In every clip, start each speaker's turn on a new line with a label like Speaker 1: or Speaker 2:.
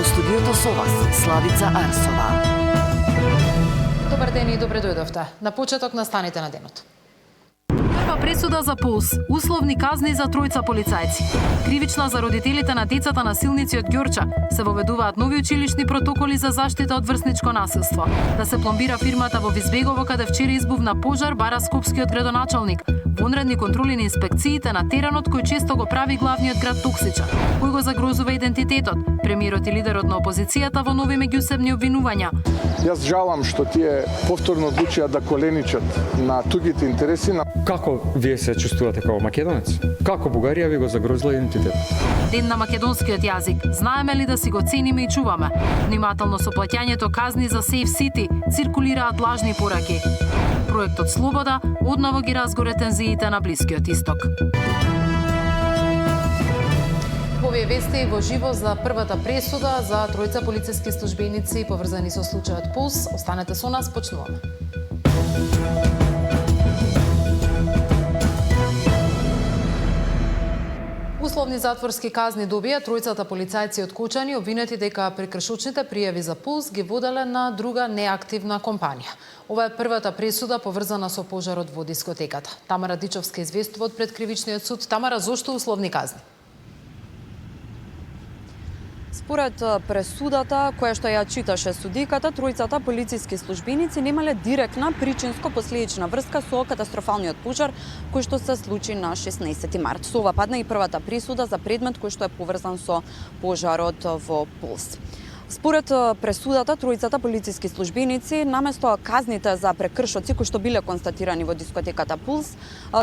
Speaker 1: Во студиото со вас, Славица Арсова.
Speaker 2: Добар ден и добре дојдовте. На почеток на станите на денот.
Speaker 3: Прва пресуда за Пулс, условни казни за тројца полицајци. Кривична за родителите на децата насилници од Ѓорча. Се воведуваат нови училишни протоколи за заштита од врсничко насилство. Да се пломбира фирмата во Визбегово, каде вчера избувна пожар, бара скопскиот градоначалник. Вонредни контроли на инспекциите на теренот кој често го прави главниот град токсичен, кој го загрозува идентитетот. Премиерот и лидерот на опозицијата во нови меѓусебни обвинувања.
Speaker 4: Јас жалам што тие повторно одлучија да коленичат на тугите интереси на...
Speaker 5: Како вие се чувствувате како македонец? Како Бугарија ви го загрозила идентитет?
Speaker 3: Ден на македонскиот јазик. Знаеме ли да си го цениме и чуваме? Внимателно со плаќањето казни за Safe City циркулираат лажни пораки. Проектот Слобода одново ги разгоре тензиите на Блискиот Исток.
Speaker 2: Овие вести во живо за првата пресуда за тројца полициски службеници поврзани со случајот Пулс. Останете со нас, почнуваме. Условни затворски казни добија тројцата полицајци од Кочани, обвинети дека прекршучните пријави за Пулс ги воделе на друга неактивна компанија. Ова е првата пресуда поврзана со пожарот во дискотеката. Тамара Дичовска известува од пред кривичниот суд. Тамара, зошто условни казни?
Speaker 6: Според пресудата, која што ја читаше судиката, тројцата полициски службеници немале директна причинско-последична врска со катастрофалниот пожар кој што се случи на 16 март. Со ова падна и првата пресуда за предмет кој што е поврзан со пожарот во Пулс. Според пресудата, тројцата полициски службеници наместо казните за прекршоци кои што биле констатирани во дискотеката Пулс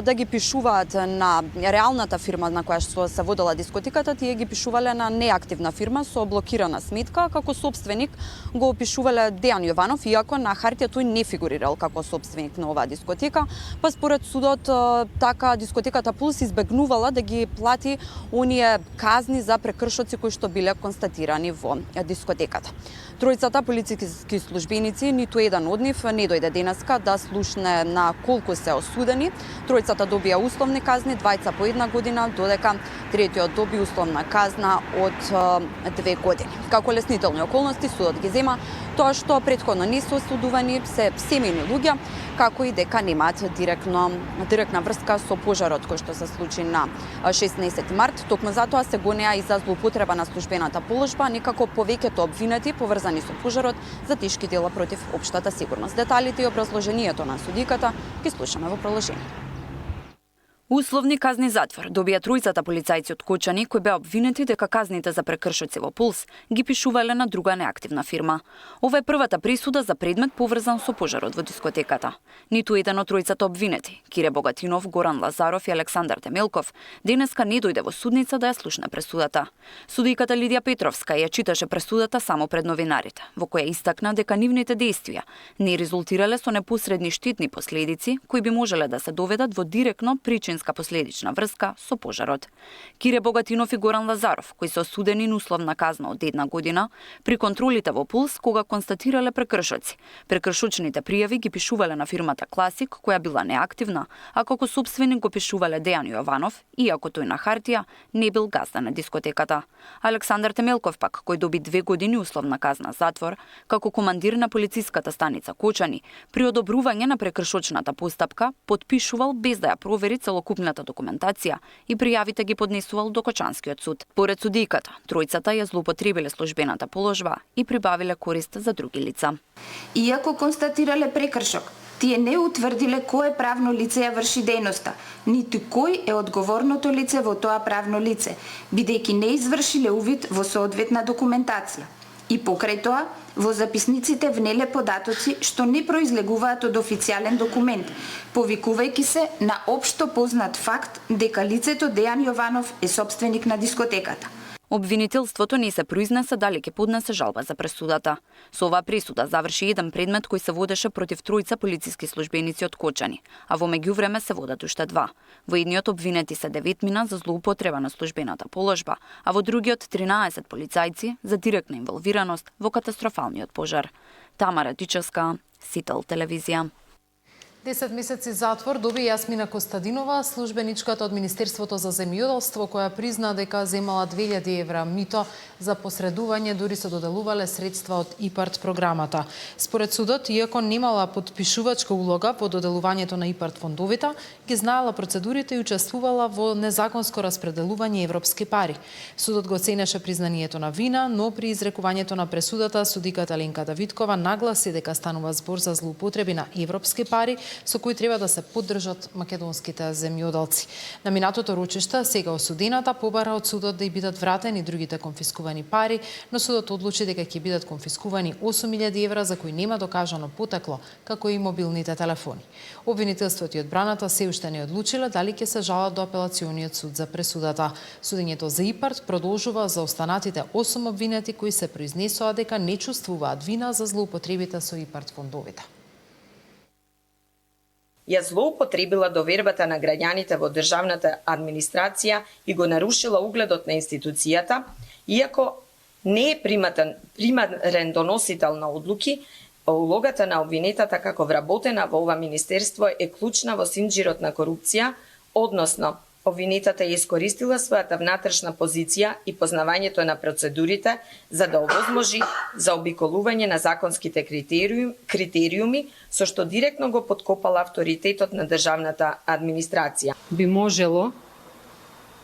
Speaker 6: да ги пишуваат на реалната фирма на која што се водела дискотеката, тие ги пишувале на неактивна фирма со блокирана сметка, како собственик го опишувале Дејан Јованов, иако на хартија тој не фигурирал како собственик на оваа дискотека, па според судот така дискотеката Пулс избегнувала да ги плати оние казни за прекршоци кои што биле констатирани во дискотеката. Тројцата полициски службеници, ниту еден од нив не дојде денеска да слушне на колку се осудени. Тројцата добија условни казни, двајца по 1 година, додека третиот доби условна казна од 2 години. Како леснителни околности судот ги зема тоа што претходно не се осудувани се семејни луѓе, како и дека немаат директна врска со пожарот кој што се случи на 16 март. Токму затоа се гонеа и за злоупотреба на службената положба, некако повеќето обвинети поврзани со пожарот за тешки дела против општата сигурност. Деталите и образложението на судиката ги слушаме во продолжение. Условни казни затвор добија тројцата полицајци од Кочани кои беа обвинети дека казните за прекршоци во Пулс ги пишувале на друга неактивна фирма. Ова е првата присуда за предмет поврзан со пожарот во дискотеката. Ниту еден од тројцата обвинети, Кире Богатинов, Горан Лазаров и Александар Темелков, денеска не дојде во судница да ја слушне пресудата. Судиката Лидија Петровска ја читаше пресудата само пред новинарите, во која истакна дека нивните действија не резултирале со непосредни штетни последици кои би можеле да се доведат во директно последична врска со пожарот. Кире Богатинов и Горан Лазаров, кои се осудени на условна казна од 1 година, при контролите во Пулс, кога констатирале прекршоци. Прекршочните пријави ги пишувале на фирмата Класик, која била неактивна, а како собственик го пишувале Дејан Јованов, иако тој на хартија не бил газда на дискотеката. Александар Темелков пак, кој доби 2 години условна казна затвор, како командир на полициската станица Кочани, при одобрување на прекршочната постапка, потпишувал без да ја провери целокупната документација и пријавите ги поднесувал до Кочанскиот суд. Поред судиката, тројцата ја злоупотребиле службената положба и прибавиле корист за други лица.
Speaker 7: Иако констатирале прекршок, тие не утврдиле кое правно лице ја врши дејноста, ниту кој е одговорното лице во тоа правно лице, бидејќи не извршиле увид во соодветна документација. И покрај тоа, во записниците внеле податоци што не произлегуваат од официјален документ, повикувајќи се на општо познат факт дека лицето Дејан Јованов е собственик на дискотеката.
Speaker 6: Обвинителството не се произнесе дали ќе поднесе жалба за пресудата. Со оваа пресуда заврши еден предмет кој се водеше против тројца полициски службеници од Кочани, а во меѓувреме се водат уште 2. Во едниот обвинети се 9 мина за злоупотреба на службената положба, а во другиот 13 полицајци за директна инволвираност во катастрофалниот пожар. Тамара Дичевска, Сител телевизија.
Speaker 2: 10 месеци затвор доби Јасмина Костадинова, службеничката од Министерството за земјоделство, која призна дека земала 2000 евра мито за посредување, дури се доделувале средства од ИПАРТ програмата. Според судот, иако немала подпишувачка улога во доделувањето на ИПАРТ фондовите, ги знаела процедурите и учествувала во незаконско распределување европски пари. Судот го оценеше признанието на вина, но при изрекувањето на пресудата судиката Ленка Давидкова нагласи дека станува збор за злоупотреби на европски пари со кои треба да се поддржат македонските земјоделци. На минатото рочиште сега осудената побара од судот да ја бидат вратени другите конфискувани пари, но судот одлучи дека ќе бидат конфискувани 8000 евра за кои нема докажано потекло, како и мобилните телефони. Обвинителството и одбраната се уште не одлучиле дали ќе се жалат до апелациониот суд за пресудата. Судењето за ИПАРТ продолжува за останатите 8 обвинети кои се произнесоа дека не чувствуваат вина за злоупотребите со ИПАРТ фондовите.
Speaker 8: Ја злоупотребила довербата на граѓаните во државната администрација и го нарушила угледот на институцијата, иако не е примарен доносител на одлуки, улогата на обвинетата како вработена во ова министерство е клучна во синџирот на корупција, односно обвинетата ја искористила својата внатрешна позиција и познавањето на процедурите за да овозможи заобиколување на законските критериуми, со што директно го поткопала авторитетот на државната администрација.
Speaker 9: Би можело,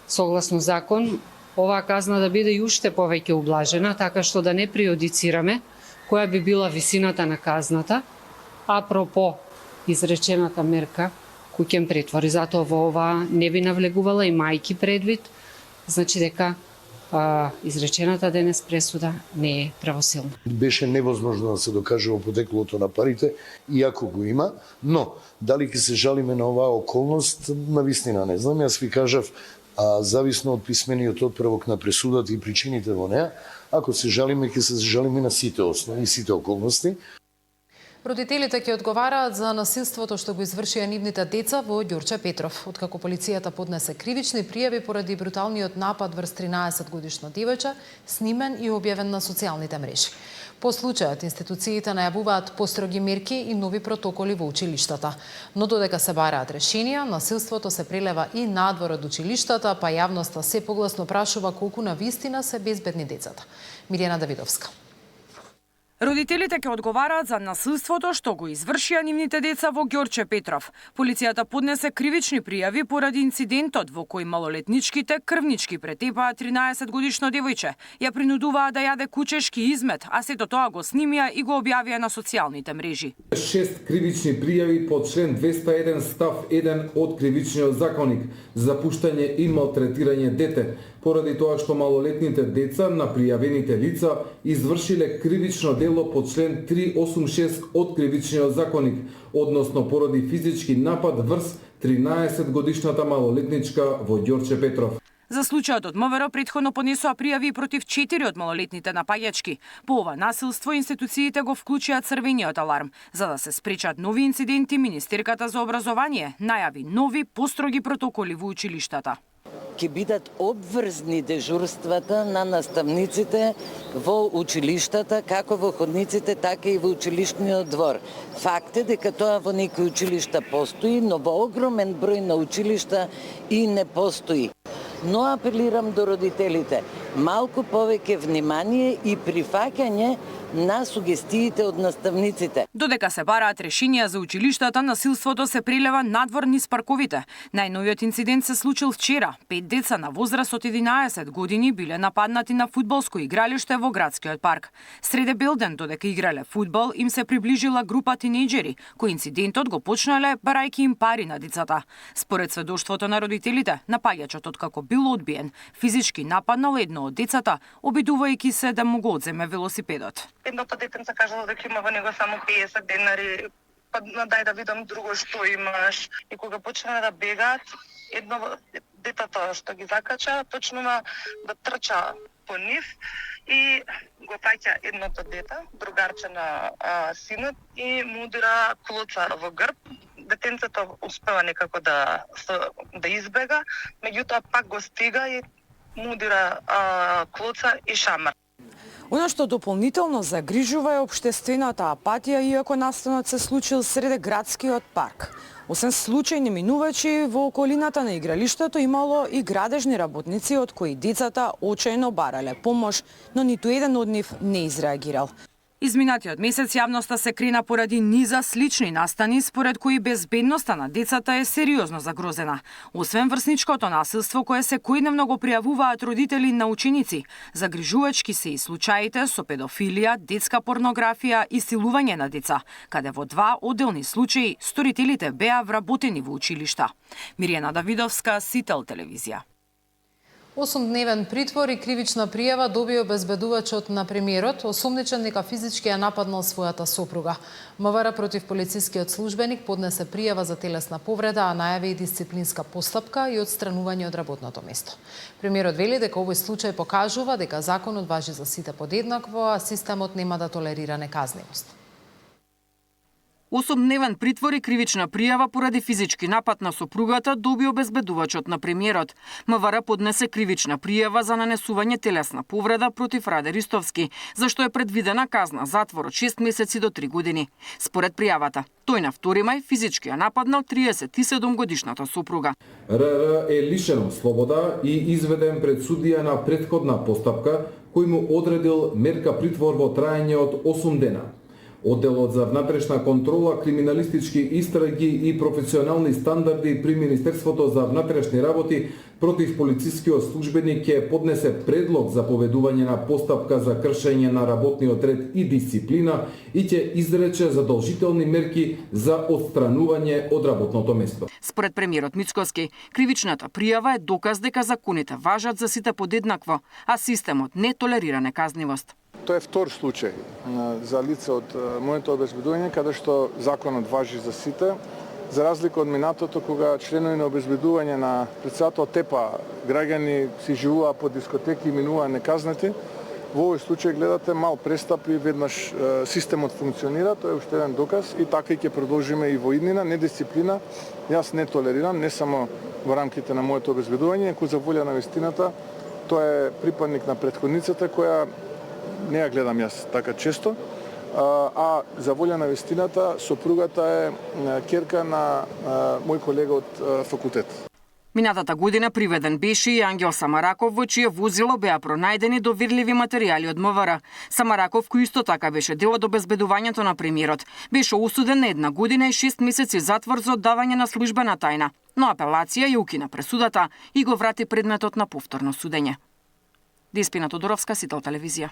Speaker 9: согласно закон, оваа казна да биде и уште повеќе ублажена, така што да не прејудицираме која би била висината на казната, апропо изречената мерка куќен претвор. И затоа во ова не би навлегувала и мајки предвид, значи дека изречената денес пресуда не е правосилна.
Speaker 10: Беше невозможно да се докаже во потеклото на парите, иако го има, но дали ќе се жалиме на оваа околност, навистина не знам. Јас ви кажав, зависно од писмениот отправок на пресудата и причините во неа, ако се жалиме, ќе се жалиме на сите основи и сите околности.
Speaker 2: Родителите ќе одговараат за насилството што го извршија нивните деца во Ѓорче Петров. Откако полицијата поднесе кривични пријави поради бруталниот напад врз 13-годишно девојче, снимен и објавен на социјалните мрежи. По случајот, институциите најавуваат построги мерки и нови протоколи во училиштата. Но додека се бараат решенија, насилството се прелева и надвор од училиштата, па јавноста се погласно прашува колку навистина се безбедни децата. Милена Давидовска.
Speaker 11: Родителите ќе одговараат за насилството што го извршија нивните деца во Ѓорче Петров. Полицијата поднесе кривични пријави поради инцидентот во кој малолетничките крвнички претепаа 13-годишно девојче. Ја принудуваа да јаде кучешки измет, а сето тоа го снимија и го објавија на социјалните мрежи.
Speaker 12: 6 кривични пријави по член 201 став 1 од Кривичниот законник за пуштање и малтретирање дете, поради тоа што малолетните деца на пријавените лица извршиле кривично дело по член 386 од Кривичниот законник, односно поради физички напад врз 13-годишната малолетничка во Ѓорче Петров.
Speaker 11: За случајот од МВР претходно поднесоа пријави против 4 од малолетните напаѓачки. По ова насилство институциите го вклучија црвениот аларм. За да се спречат нови инциденти, Министерката за образование најави нови построги протоколи во училиштата.
Speaker 13: Ќе бидат обврзни дежурствата на наставниците во училиштата, како во ходниците, така и во училишниот двор. Факт е дека тоа во некои училишта постои, но во огромен број на училишта и не постои. Но апелирам до родителите, малку повеќе внимание и прифаќање на сугестиите од наставниците.
Speaker 11: Додека се бараат решенија за училиштата, насилството се прелева надвор низ парковите. Најновиот инцидент се случил вчера. 5 деца на возраст од 11 години биле нападнати на фудбалско игралиште во градскиот парк. Среде белден, додека играле фудбал, им се приближила група тинејџери, кои инцидентот го почнале барајќи им пари на децата. Според сведоштвото на родителите, напаѓачот откако бил одбиен, физички нападнал едно од децата, обидувајќи се да му го одземе велосипедот.
Speaker 14: Едното детенце кажало дека има во него само 50 денари, па дај да видам друго што имаш. И кога почнаа да бегаат, едно детето што ги закача, почнува да трча по нив и го фаќа едното дете, другарче на синот, и му удира клоца во грб. Детенцето успева некако да избега, меѓутоа пак го стига и му удира клоца и шамар.
Speaker 15: Она што дополнително загрижува е општествената апатија, иако настанот се случил среде градскиот парк. Освен случајни минувачи, во околината на игралиштето имало и градежни работници од кои децата очајно барале помош, но ниту еден од нив не изреагирал.
Speaker 11: Изминатиот месец јавноста се крена поради низа слични настани според кои безбедноста на децата е сериозно загрозена. Освен врсничкото насилство кое секојдневно го пријавуваат родители на ученици, загрижувачки се и случаите со педофилија, детска порнографија и силување на деца, каде во 2 одделни случаи сторителите беа вработени во училишта. Миријана Давидовска, Сител телевизија.
Speaker 2: 8-дневен притвор и кривична пријава доби обезбедувачот на премиерот, осумничен дека физички ја нападнал својата сопруга. МВР против полицискиот службеник поднесе пријава за телесна повреда, а најави и дисциплинска постапка и отстранување од работното место. Премиерот вели дека овој случај покажува дека законот важи за сите подеднакво, а системот нема да толерира неказнивост.
Speaker 11: 8-дневен притвор и кривична пријава поради физички напад на сопругата доби обезбедувачот на премиерот. МВР поднесе кривична пријава за нанесување телесна повреда против Раде Ристовски, зашто е предвидена казна затвор од 6 месеци до 3 години. Според пријавата, тој на 2 мај физички ја нападнал 37-годишната сопруга.
Speaker 12: РР е лишено слобода и изведен пред судија на претходна постапка, кој му одредил мерка притвор во траење од 8 дена. Одделот за внатрешна контрола, криминалистички истраги и професионални стандарди при Министерството за внатрешни работи против полицискиот службеник ќе поднесе предлог за поведување на постапка за кршење на работниот ред и дисциплина и ќе изрече задолжителни мерки за отстранување од работното место.
Speaker 11: Според премиерот Мицкоски, кривичната пријава е доказ дека законите важат за сите подеднакво, а системот не толерира неказнивост.
Speaker 4: Тоа е втор случај за лице од моето обезбедување, каде што законот важи за сите, за разлика од минатото кога членови на обезбедување на председател ТЕПА граѓани си живуваа по дискотеки и минуваа неказнети. Во овој случај гледате мал престапи, веднаш системот функционира, тоа е уште еден доказ и така и ќе продолжиме и во иднина, недисциплина. Јас не толерирам, не само во рамките на моето обезбедување, неку за волја на вистината, тоа е припадник на претходницата која не ја гледам јас така често, а за волја на вистината сопругата е ќерка на мој колега од факултет.
Speaker 11: Минатата година приведен беше и Ангел Самараков, во чие возило беа пронајдени доверливи материјали од МВР. Самараков, кој исто така беше дел од обезбедувањето на премиерот, беше осуден на 1 година и 6 месеци затвор за оддавање на службена тајна, но апелација ја укина пресудата и го врати предметот на повторно судење. Деспина Тодоровска, Сител телевизија.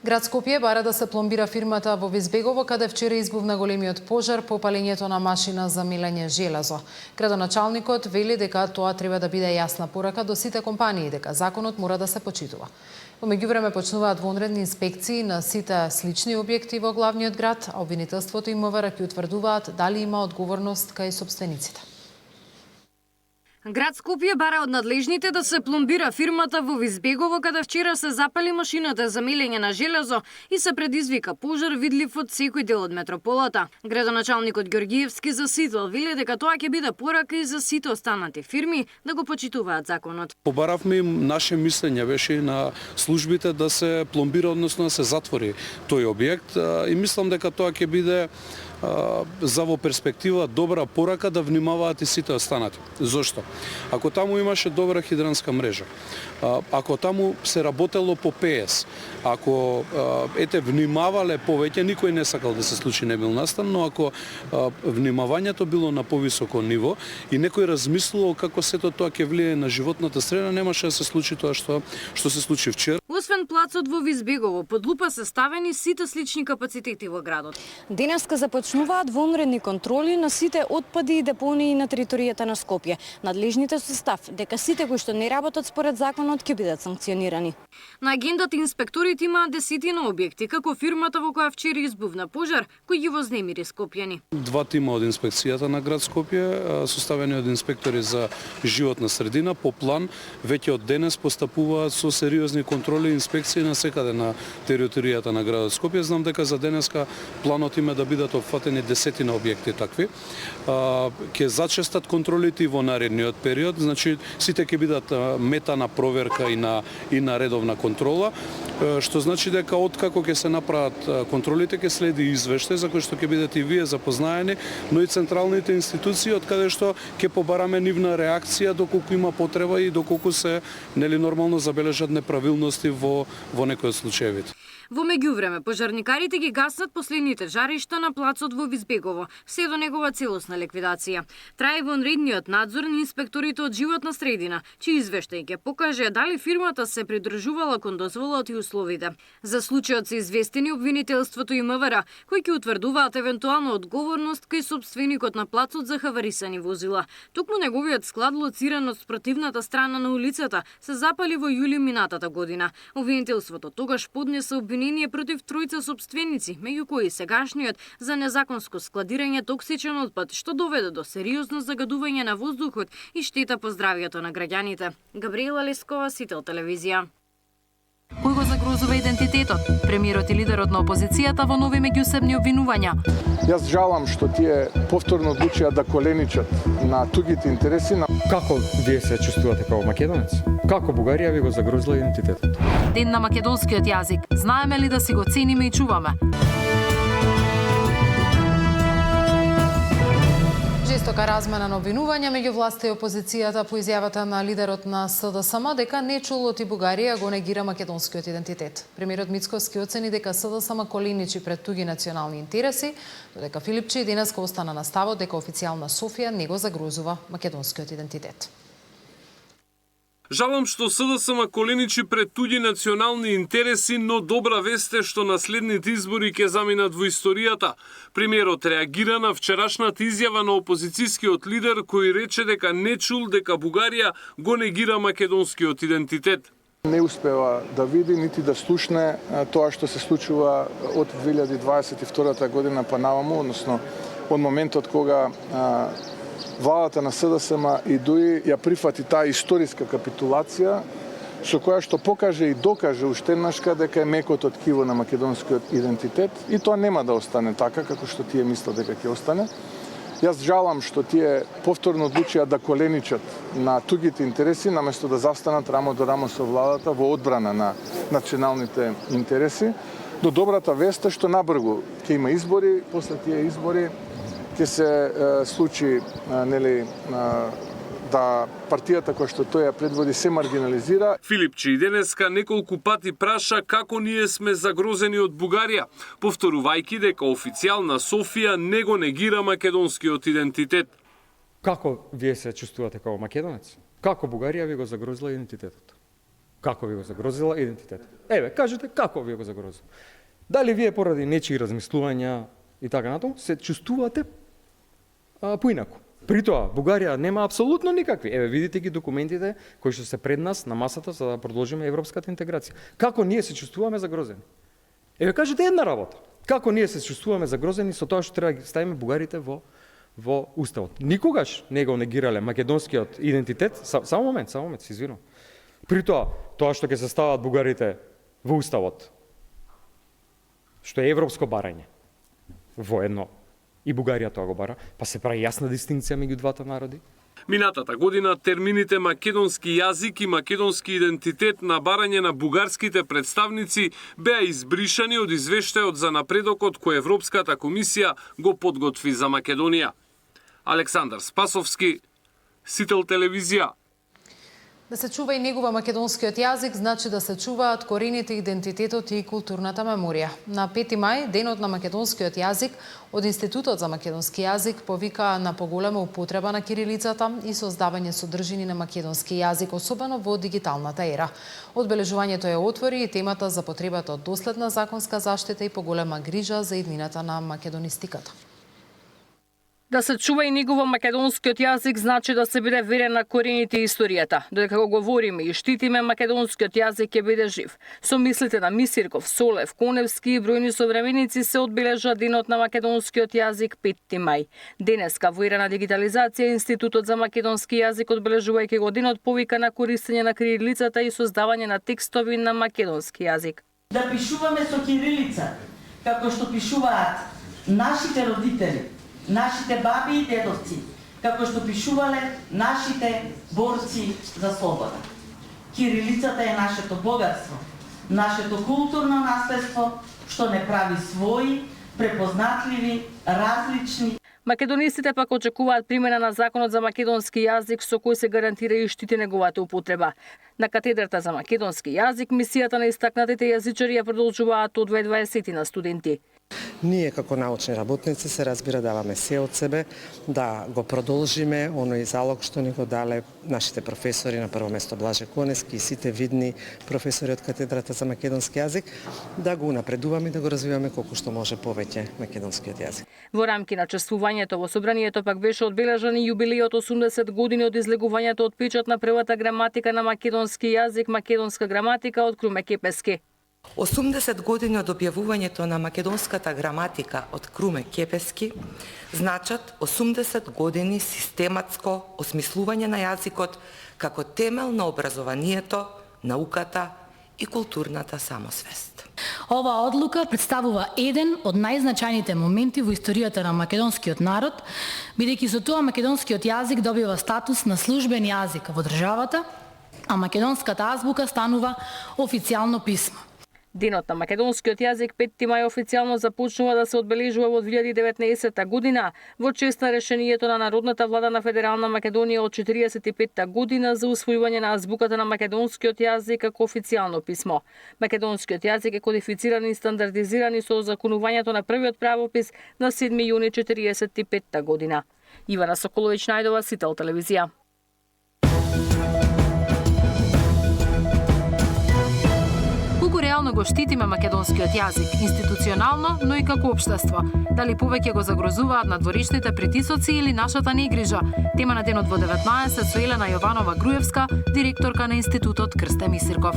Speaker 2: Град Скопје бара да се пломбира фирмата во Визбегово, каде вчера избувна големиот пожар по палењето на машина за мелење железо. Градоначалникот вели дека тоа треба да биде јасна порака до сите компании, дека законот мора да се почитува. Во меѓувреме почнуваат вонредни инспекции на сите слични објекти во главниот град, а обвинителството и МВР ќе утврдуваат дали има одговорност кај сопствениците.
Speaker 3: Град Скопје бара од надлежните да се пломбира фирмата во Визбегово, каде вчера се запали машината за мелење на железо и се предизвика пожар видлив од секој дел од метрополата. Градоначалникот Ѓоргиевски за Сител вели дека тоа ќе биде порака и за сите останати фирми да го почитуваат законот.
Speaker 16: Побаравме им наше мислење беше на службите да се пломбира, односно да се затвори тој објект и мислам дека тоа ќе биде за во перспектива добра порака да внимаваат и сите останати. Зошто? Ако таму имаше добра хидранска мрежа, ако таму се работело по ПС, ако внимавале повеќе, никој не сакал да се случи немил настан, но ако внимавањето било на повисоко ниво и некој размислувал како сето тоа ќе влијае на животната среда, немаше да се случи тоа што се случи вчера.
Speaker 3: Освен плацот во Визбегово, под лупа се ставени сите слични капацитети во градот.
Speaker 6: Денеска започнуваат вонредни контроли на сите отпади и депонии на територијата на Скопје. Надлежните со став дека сите кои што не работат според законот ќе бидат санкционирани.
Speaker 3: На агендата инспекторите имаат десетина објекти, како фирмата во која вчера избувна пожар, кој ги вознемири скопјани.
Speaker 16: 2 тима од инспекцијата на град Скопје, составени од инспектори за животна средина, по план веќе од денес постапуваат со сериозни контроли и инспекции на секаде на територијата на градот Скопје. Знам дека за денеска планот им е да бидат изпратени десетина објекти такви. Ќе зачестат контролите и во наредниот период, значи сите ќе бидат мета на проверка и на редовна контрола, што значи дека откако ќе се направат контролите ќе следи извештај за кој што ќе бидете и вие запознаени, но и централните институции од каде што ќе побараме нивна реакција доколку има потреба и доколку се нормално забележат неправилности во некои од случаевите.
Speaker 3: Во меѓувреме, пожарникарите ги гаснат последните жаришта на плацот во Визбегово, се до негова целосна ликвидација. Трае вонредниот надзор на инспекторите од животна средина, чии извештај ќе покаже дали фирмата се придржувала кон дозволот и условите. За случајот се известени обвинителството и МВР, кои ќе утврдуваат евентуална одговорност кај сопственикот на плацот за хаварисани возила. Токму неговиот склад, лоциран од спротивната страна на улицата, се запали во јули минатата година. Обвинителството тогаш поднесе обвинение против тројца сопственици, меѓу кои сегашниот за незаконско складирање токсичен отпад, што доведе до сериозно загадување на воздухот и штета по здравјето на граѓаните. Габриела Лескова, Сител телевизија. Кој го загрозува идентитетот? Премиерот и лидерот на опозицијата во нови меѓусебни обвинувања.
Speaker 4: Јас жалам што тие повторно одлучија да коленичат на тугите интереси на...
Speaker 5: Како вие се чувствувате како македонец? Како Бугарија ви го загрозила идентитетот?
Speaker 3: Ден на македонскиот јазик. Знаеме ли да си го цениме и чуваме?
Speaker 2: Жестока размена на обвинувања меѓу власта и опозицијата по изјавата на лидерот на СДСМ дека не чул од и Бугарија го негира македонскиот идентитет. Премиерот Мицковски оцени дека СДСМ коленичи пред туги национални интереси, додека Филипчи денеска остана на ставот дека официјална Софија не го загрозува македонскиот идентитет.
Speaker 17: Жалам што СДСМ коленичи пред туѓи национални интереси, но добра вест е што наследните избори ќе заминат во историјата. Премиерот реагира на вчерашната изјава на опозицијскиот лидер кој рече дека не чул дека Бугарија го негира македонскиот идентитет.
Speaker 4: Не успева да види нити да слушне тоа што се случува од 2022 година па наваму, односно од моментот кога владата на СДСМ и ДУИ ја прифати таа историска капитулација со која што покаже и докаже уште еднашка дека е мекото ткиво на македонскиот идентитет и тоа нема да остане така како што тие мислат дека ќе остане. Јас жалам што тие повторно одлучија да коленичат на тугите интереси наместо да застанат рамо до рамо со владата во одбрана на националните интереси. Но добрата вест е што набргу ќе има избори, после тие избори ќе се случи да партијата која што тој ја предводи се маргинализира.
Speaker 17: Филипчи денеска неколку пати праша како ние сме загрозени од Бугарија, повторувајќи дека официјална Софија не го негира македонскиот идентитет.
Speaker 5: Како вие се чувствувате како македонец? Како Бугарија ви го загрозила идентитетот? Како ви го загрозила идентитетот? Еве, кажете како ви го загрозила. Дали вие поради нечии размислувања и така натаму се чувствувате поинаку? При тоа, Бугарија нема апсолутно никакви. Еве, видите ги документите кои што се пред нас на масата за да продолжиме европската интеграција. Како ние се чувствуваме загрозени? Еве, кажете една работа. Како ние се чувствуваме загрозени со тоа што треба да ставиме бугарите во уставот? Никогаш не го негирале македонскиот идентитет. Само момент, се извинувам. При тоа што ќе се стават бугарите во уставот, што е европско барање, воедно и Бугарија тоа го бара, па се прави јасна дистинкција меѓу двата народи.
Speaker 17: Минатата година термините македонски јазик и македонски идентитет на барање на бугарските представници беа избришани од извештајот за напредокот кој Европската комисија го подготви за Македонија. Александар Спасовски, Сител телевизија.
Speaker 2: Да се чува и негова македонскиот јазик значи да се чуваат корените, идентитетот и културната меморија. На 5 мај, денот на македонскиот јазик, од Институтот за македонски јазик повика на поголема употреба на кирилицата и создавање содржини на македонски јазик, особено во дигиталната ера. Одбележувањето ја отвори и темата за потребата од доследна законска заштита и поголема грижа за иднината на македонистиката.
Speaker 3: Да се чува и негова македонскиот јазик значи да се биде верен на корените и историјата. Додека го говориме и штитиме, македонскиот јазик ќе биде жив. Со мислите на Мисирков, Солев, Коневски и бројни современици се одбележа денот на македонскиот јазик 5 мај. Денеска во ера на дигитализација Институтот за македонски јазик одбележувајќи го денот повика на користење на кирилицата и создавање на текстови на македонски јазик.
Speaker 18: Да пишуваме со кирилица, како што пишуваат нашите родители, нашите баби и дедовци, како што пишувале нашите борци за слобода. Кирилицата е нашето богатство, нашето културно наследство, што не прави своји, препознатливи, различни.
Speaker 3: Македонистите пак очекуваат примена на законот за македонски јазик со кој се гарантира и штити неговата употреба. На катедрата за македонски јазик мисијата на истакнатите јазичари ја продолжуваат од 20 на студенти.
Speaker 19: Ние како научни работници се разбира даваме се од себе да го продолжиме оној залог што ни го дале нашите професори, на прво место Блаже Конески и сите видни професори од катедрата за македонски јазик, да го напредуваме и да го развиваме колку што може повеќе македонскиот јазик.
Speaker 3: Во рамки на чествувањето во собранието пак беше одбележан и јубилејот 80 години од излегувањето од печат на првата граматика на македонски јазик, македонска граматика од Круме Кепески.
Speaker 20: 80 години од објавувањето на македонската граматика од Круме Кепески значат 80 години систематско осмислување на јазикот како темел на образованието, науката и културната самосвест.
Speaker 21: Оваа одлука представува еден од најзначајните моменти во историјата на македонскиот народ, бидејќи со тоа македонскиот јазик добива статус на службен јазик во државата, а македонската азбука станува официјално писмо.
Speaker 3: Денот на македонскиот јазик 5 мај официјално започнува да се одбележува во 2019 година во чест на решението на Народната влада на Федерална Македонија од 45 година за усвојување на азбуката на македонскиот јазик како официјално писмо. Македонскиот јазик е кодифициран и стандардизиран со озаконувањето на првиот правопис на 7 јуни 45 година. Ивана Соколовиќ Најдова, Сител телевизија. Реално го штитиме македонскиот јазик, институционално, но и како општество. Дали повеќе го загрозуваат надворешните притисоци или нашата негрижа? Тема на денот во 19 со Елена Јованова Груевска, директорка на Институтот Крсте Мисирков.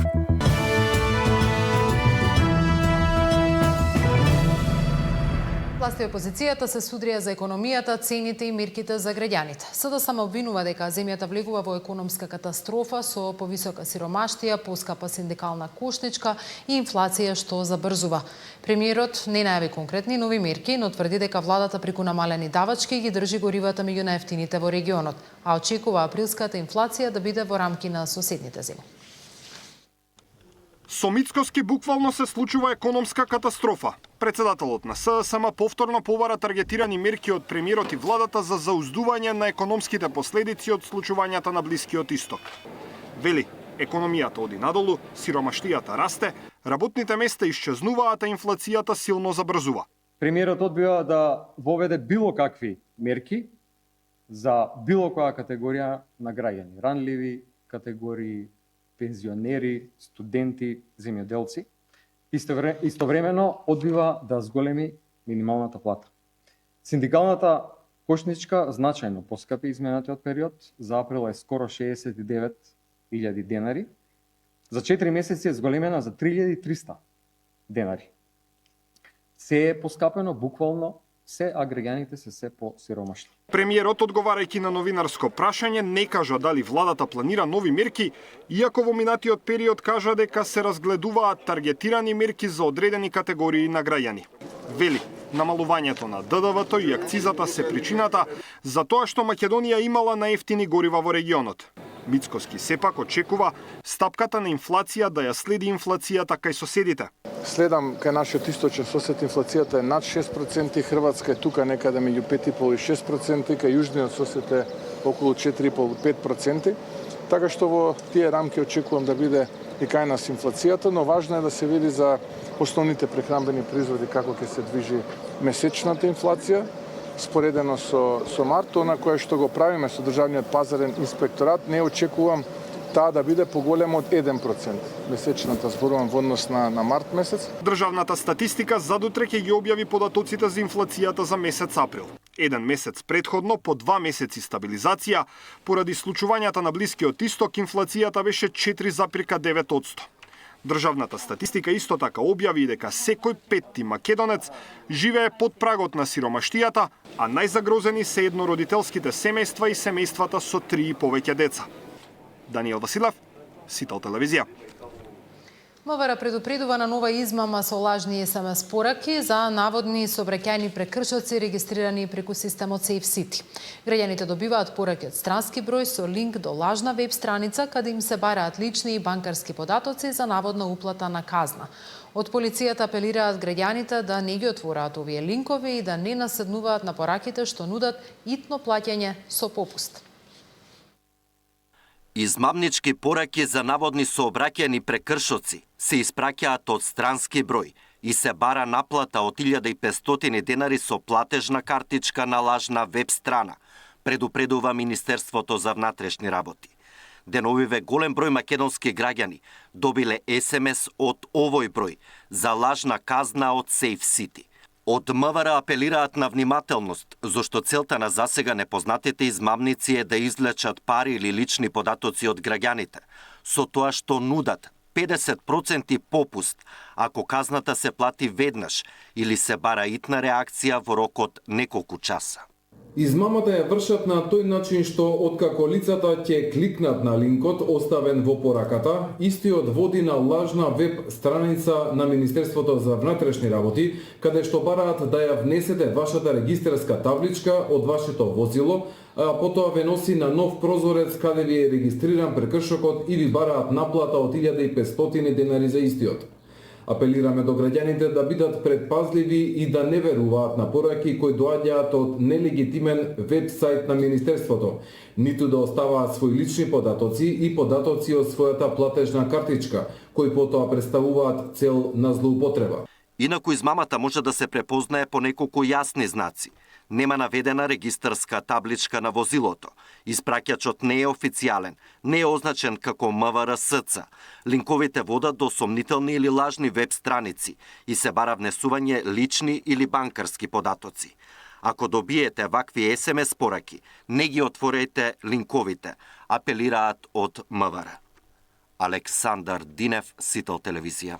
Speaker 2: Власти и опозицијата се судрија за економијата, цените и мерките за граѓаните. СДСМ обвинува дека земјата влегува во економска катастрофа со повисока сиромаштија, поскапа синдикална кошничка и инфлација што забрзува. Премиерот не најави конкретни нови мерки, но тврди дека владата преку намалени давачки ги држи горивата меѓу најефтините во регионот, а очекува априлската инфлација да биде во рамки на соседните земји.
Speaker 22: Со Мицкоски буквално се случува економска катастрофа. Председателот на СДСМ повторно побара таргетирани мерки од премиерот и владата за зауздување на економските последици од случувањата на Блискиот Исток. Вели, економијата оди надолу, сиромаштијата расте, работните места исчезнуваат, а инфлацијата силно забрзува.
Speaker 5: Премиерот одбива да воведе било какви мерки за било која категорија на граѓани, ранливи категории, пензионери, студенти, земјоделци. Истовремено одбива да зголеми минималната плата. Синдикалната кошничка значајно поскапи изминатиот период, за април е скоро 69.000 денари, за 4 месеци е зголемена за 3.300 денари. Се е поскапено буквално, се, а граѓаните се по-сиромашни.
Speaker 22: Премиерот, одговарајќи на новинарско прашање, не кажа дали владата планира нови мерки, иако во минатиот период кажа дека се разгледуваат таргетирани мерки за одредени категории на граѓани. Вели, намалувањето на ДДВ-то и акцизата се причината за тоа што Македонија имала наевтини горива во регионот. Мицкоски сепак очекува стапката на инфлација да ја следи инфлацијата кај соседите.
Speaker 4: Следам кај нашиот источен сосед инфлацијата е над 6%, Хрватска е тука некаде меѓу 5,5 и 6%, кај јужниот сосед е околу 4,5-5%. Така што во тие рамки очекувам да биде и кај нас инфлацијата, но важно е да се види за основните прехранбени производи како ќе се движи месечната инфлација, споредено со март, она кое што го правиме со Државниот пазарен инспекторат, не очекувам таа да биде поголема од 1%. Месечната зборувам во однос на март месец.
Speaker 22: Државната статистика задутре ќе ги објави податоците за инфлацијата за месец април. Еден месец предходно, по 2 месеци стабилизација, поради случувањата на Блискиот Исток, инфлацијата беше 4,9%. Државната статистика исто така објави дека секој петти македонец живее под прагот на сиромаштијата, а најзагрозени се еднородителските семејства и семејствата со 3 и повеќе деца. Даниел Василев, Сител телевизија.
Speaker 2: МВР предупредува на нова измама со лажни СМС пораки за наводни сообраќајни прекршоци регистрирани преку системот SafeCity. Граѓаните добиваат пораки од странски број со линк до лажна веб страница каде им се бараат лични и банкарски податоци за наводна уплата на казна. Од полицијата апелираат граѓаните да не ги отвораат овие линкови и да не наседнуваат на пораките што нудат итно плаќање со попуст.
Speaker 1: Измамнички пораки за наводни сообраќајни прекршоци се испраќаат од странски број и се бара наплата од 1500 денари со платежна картичка на лажна веб страна, предупредува Министерството за внатрешни работи. Деновиве голем број македонски граѓани добиле СМС од овој број за лажна казна од SafeCity. Од МВР апелираат на внимателност, зашто целта на засега непознатите измамници е да извлечат пари или лични податоци од граѓаните, со тоа што нудат 50% попуст ако казната се плати веднаш или се бара итна реакција во рок од неколку часа.
Speaker 12: Измамата ја вршат на тој начин што откако лицата ќе кликнат на линкот оставен во пораката, истиот води на лажна веб страница на Министерството за внатрешни работи, каде што бараат да ја внесете вашата регистарска табличка од вашето возило, а потоа ве носи на нов прозорец каде ви е регистриран прекршокот и ви бараат наплата од 1500 денари за истиот. Апелираме до граѓаните да бидат предпазливи и да не веруваат на пораки кои доаѓаат од нелегитимен веб-сайт на Министерството, ниту да оставаат своји лични податоци и податоци од својата платежна картичка, кои потоа представуваат цел на злоупотреба.
Speaker 1: Инаку измамата може да се препознае по неколку јасни знаци. Нема наведена регистарска табличка на возилото. Испраќачот не е официјален, не е означен како МВР-СЦ. Линковите водат до сомнителни или лажни веб страници и се бара внесување лични или банкарски податоци. Ако добиете вакви СМС пораки, не ги отворејте линковите, апелираат од МВР. Александар Динев, Сител телевизија.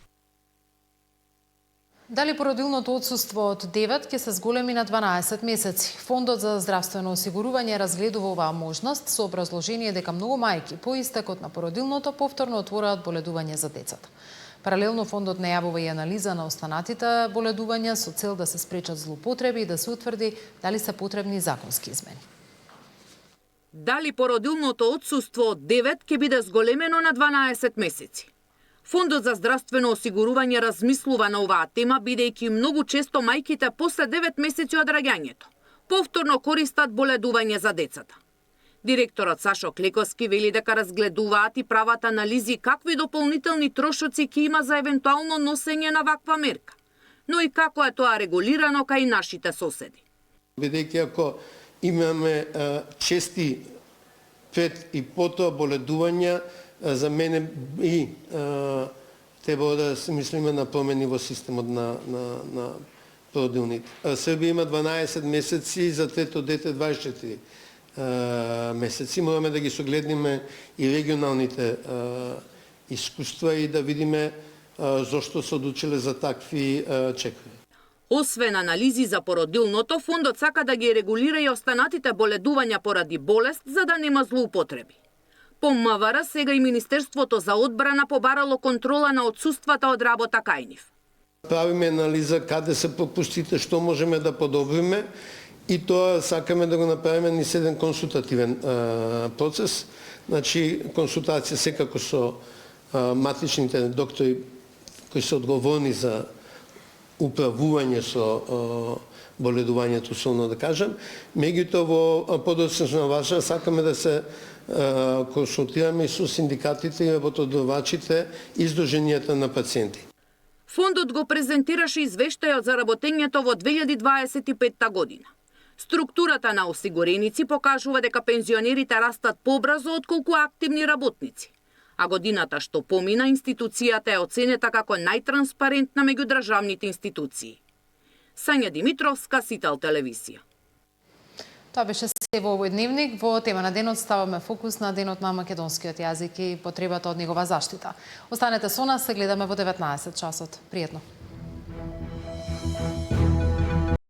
Speaker 2: Дали породилното отсуство од 9 ќе се зголеми на 12 месеци? Фондот за здравствено осигурување разгледува оваа можност со образложение дека многу мајки по истекот на породилното повторно отвораат боледување за децата. Паралелно фондот најавува и анализа на останатите боледувања со цел да се спречат злоупотреби и да се утврди дали се потребни законски измени.
Speaker 11: Дали породилното отсуство од 9 ќе биде зголемено на 12 месеци? Фондот за здравствено осигурување размислува на оваа тема, бидејќи многу често мајките после 9 месеци од раѓањето повторно користат боледување за децата. Директорот Сашо Клековски вели дека разгледуваат и прават анализи какви дополнителни трошоци ќе има за евентуално носење на ваква мерка, но и како е тоа регулирано кај нашите соседи.
Speaker 7: Бидејќи ако имаме чести пред и потоа боледувања, за мене и треба да се мислиме на промени во системот на породилните. Србија има 12 месеци, за трето дете 24 месеци. Мораме да ги согледниме и регионалните искуства и да видиме зошто се одлучиле за такви чекови.
Speaker 11: Освен анализи за породилното, фондот сака да ги регулира и останатите боледувања поради болест за да нема злоупотреби. По МВР сега и Министерството за одбрана побарало контрола на отсуствата од работа кај нив.
Speaker 7: Правиме анализа каде се пропустите, што можеме да подобриме и тоа сакаме да го направиме низ еден консултативен процес. Значи, консултација секако со матичните доктори кои се одговорни за управување со боледувањето, солно да кажем. Меѓутоа во подоцнежна важа сакаме да се консултираме и со синдикатите и работодавачите и издруженијата на пациенти.
Speaker 11: Фондот го презентираше извештајот за работењето во 2025 година. Структурата на осигуреници покажува дека пензионерите растат побрзо отколку активни работници. А годината што помина, институцијата е оценета како најтранспарентна меѓу државните институции. Сања Димитровска, Сител телевизија.
Speaker 2: Тоа беше се во овој дневник. Во тема на денот ставаме фокус на денот на македонскиот јазик и потребата од негова заштита. Останете со нас, се гледаме во 19 часот. Пријатно.